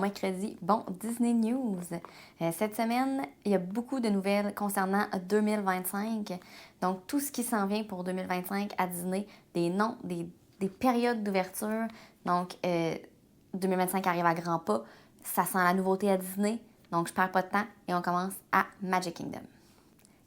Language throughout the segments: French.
mercredi. Bon, Disney News. Cette semaine, il y a beaucoup de nouvelles concernant 2025. Donc, tout ce qui s'en vient pour 2025 à Disney, des noms, des périodes d'ouverture. Donc, 2025 arrive à grands pas. Ça sent la nouveauté à Disney. Donc, je perds pas de temps et on commence à Magic Kingdom.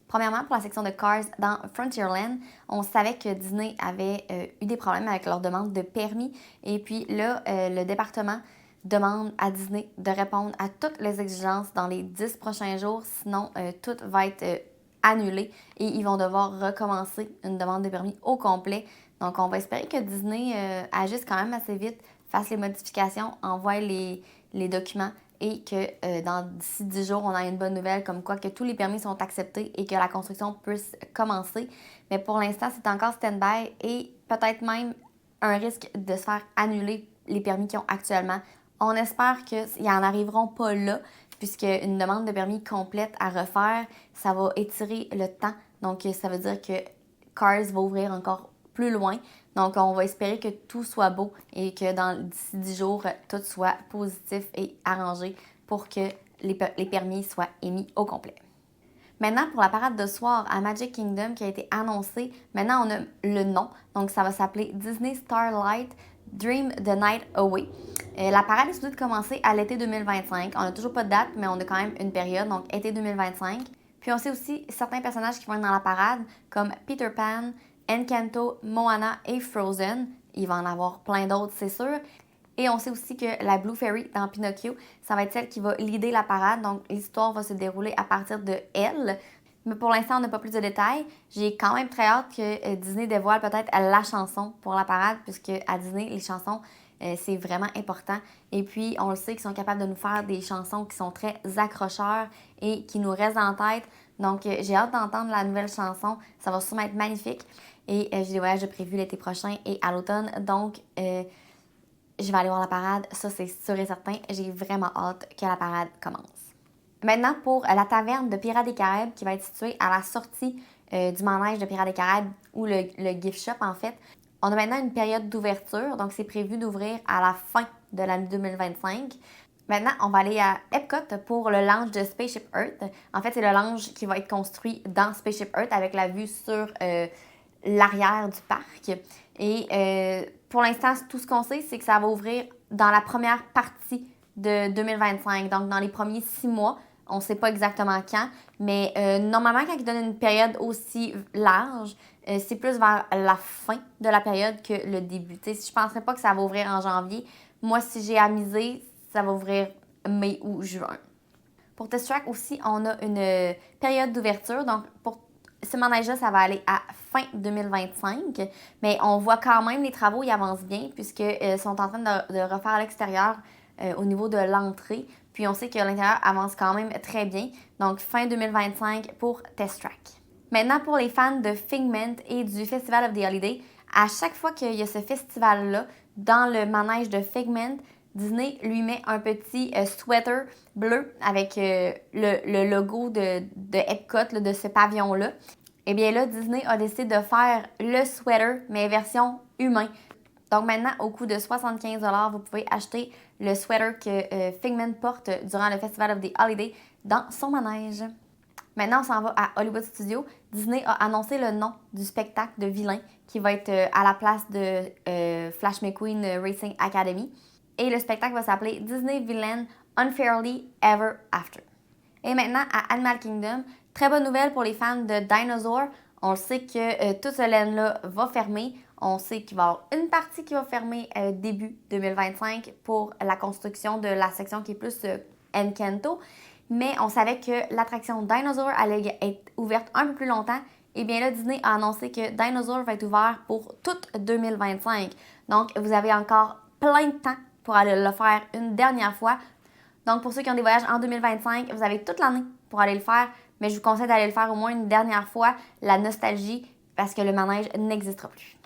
Premièrement, pour la section de Cars dans Frontierland, on savait que Disney avait eu des problèmes avec leur demande de permis. Et puis là, le département demande à Disney de répondre à toutes les exigences dans les 10 prochains jours. Sinon, tout va être annulé et ils vont devoir recommencer une demande de permis au complet. Donc, on va espérer que Disney agisse quand même assez vite, fasse les modifications, envoie les documents et que d'ici 10 jours, on a une bonne nouvelle comme quoi que tous les permis sont acceptés et que la construction puisse commencer. Mais pour l'instant, c'est encore stand-by et peut-être même un risque de se faire annuler les permis qu'ils ont actuellement. On espère qu'ils n'en arriveront pas là, puisque une demande de permis complète à refaire, ça va étirer le temps. Donc, ça veut dire que Cars va ouvrir encore plus loin. Donc, on va espérer que tout soit beau et que d'ici 10 jours, tout soit positif et arrangé pour que les permis soient émis au complet. Maintenant, pour la parade de soir à Magic Kingdom qui a été annoncée, maintenant on a le nom. Donc, ça va s'appeler Disney Starlight Dream the Night Away. La parade est supposée commencer à l'été 2025. On n'a toujours pas de date, mais on a quand même une période, donc été 2025. Puis on sait aussi certains personnages qui vont être dans la parade, comme Peter Pan, Encanto, Moana et Frozen. Il va en avoir plein d'autres, c'est sûr. Et on sait aussi que la Blue Fairy dans Pinocchio, ça va être celle qui va leader la parade. Donc, l'histoire va se dérouler à partir de elle. Mais pour l'instant, on n'a pas plus de détails. J'ai quand même très hâte que Disney dévoile peut-être la chanson pour la parade, puisque à Disney, les chansons, c'est vraiment important. Et puis, on le sait qu'ils sont capables de nous faire des chansons qui sont très accrocheurs et qui nous restent en tête. Donc, j'ai hâte d'entendre la nouvelle chanson. Ça va sûrement être magnifique. Et j'ai des voyages de prévus l'été prochain et à l'automne. Donc, je vais aller voir la parade. Ça, c'est sûr et certain. J'ai vraiment hâte que la parade commence. Maintenant, pour la taverne de Pirates des Caraïbes qui va être située à la sortie du manège de Pirates des Caraïbes ou le gift shop, en fait, on a maintenant une période d'ouverture. Donc, c'est prévu d'ouvrir à la fin de l'année 2025. Maintenant, on va aller à Epcot pour le lounge de Spaceship Earth. En fait, c'est le lounge qui va être construit dans Spaceship Earth avec la vue sur l'arrière du parc. Et pour l'instant, tout ce qu'on sait, c'est que ça va ouvrir dans la première partie de 2025, donc dans les premiers 6 mois. On ne sait pas exactement quand, mais normalement, quand ils donnent une période aussi large, c'est plus vers la fin de la période que le début. Je ne penserais pas que ça va ouvrir en janvier. Moi, si j'ai à miser, ça va ouvrir mai ou juin. Pour Test Track aussi, on a une période d'ouverture. Donc, pour ce manège-là, ça va aller à fin 2025. Mais on voit quand même les travaux, ils avancent bien puisqu'ils sont en train de refaire l'extérieur au niveau de l'entrée. Puis on sait que l'intérieur avance quand même très bien. Donc, fin 2025 pour Test Track. Maintenant, pour les fans de Figment et du Festival of the Holiday, à chaque fois qu'il y a ce festival-là, dans le manège de Figment, Disney lui met un petit sweater bleu avec le logo de Epcot, là, de ce pavillon-là. Et bien là, Disney a décidé de faire le sweater, mais version humain. Donc maintenant, au coût de 75 $, vous pouvez acheter le sweater que Figment porte durant le Festival of the Holiday dans son manège. Maintenant, on s'en va à Hollywood Studios. Disney a annoncé le nom du spectacle de vilain qui va être à la place de Flash McQueen Racing Academy. Et le spectacle va s'appeler Disney Villain Unfairly Ever After. Et maintenant, à Animal Kingdom, très bonne nouvelle pour les fans de Dinosaur. On sait que tout ce land-là va fermer. On sait qu'il va y avoir une partie qui va fermer début 2025 pour la construction de la section qui est plus Encanto. Mais on savait que l'attraction Dinosaur allait être ouverte un peu plus longtemps. Et bien là, Disney a annoncé que Dinosaur va être ouvert pour toute 2025. Donc, vous avez encore plein de temps pour aller le faire une dernière fois. Donc, pour ceux qui ont des voyages en 2025, vous avez toute l'année pour aller le faire. Mais je vous conseille d'aller le faire au moins une dernière fois, la nostalgie, parce que le manège n'existera plus.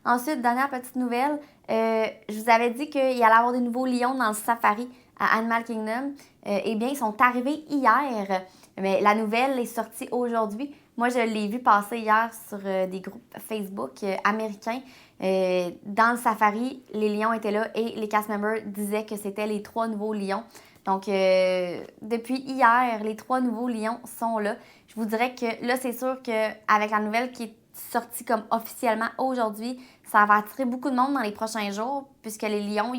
Ensuite, dernière petite nouvelle, je vous avais dit qu'il y allait avoir des nouveaux lions dans le safari à Animal Kingdom. Eh bien, ils sont arrivés hier, mais la nouvelle est sortie aujourd'hui. Moi, je l'ai vu passer hier sur des groupes Facebook américains. Dans le safari, les lions étaient là et les cast members disaient que c'était les 3 nouveaux lions. Donc, depuis hier, les 3 nouveaux lions sont là. Je vous dirais que là, c'est sûr qu'avec la nouvelle qui est sortie comme officiellement aujourd'hui, ça va attirer beaucoup de monde dans les prochains jours puisque les lions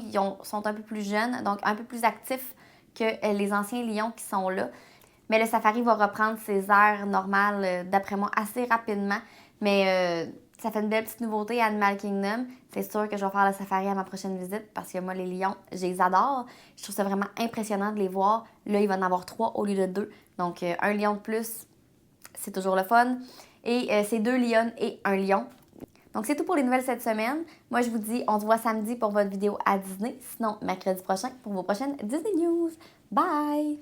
sont un peu plus jeunes, donc un peu plus actifs que les anciens lions qui sont là. Mais le safari va reprendre ses aires normales, d'après moi, assez rapidement. Mais ça fait une belle petite nouveauté à Animal Kingdom. C'est sûr que je vais faire le safari à ma prochaine visite parce que moi, les lions, je les adore. Je trouve ça vraiment impressionnant de les voir. Là, il va en avoir 3 au lieu de 2. Donc, un lion de plus, c'est toujours le fun. Et c'est 2 lionnes et un lion. Donc, c'est tout pour les nouvelles cette semaine. Moi, je vous dis, on se voit samedi pour votre vidéo à Disney. Sinon, mercredi prochain pour vos prochaines Disney News. Bye!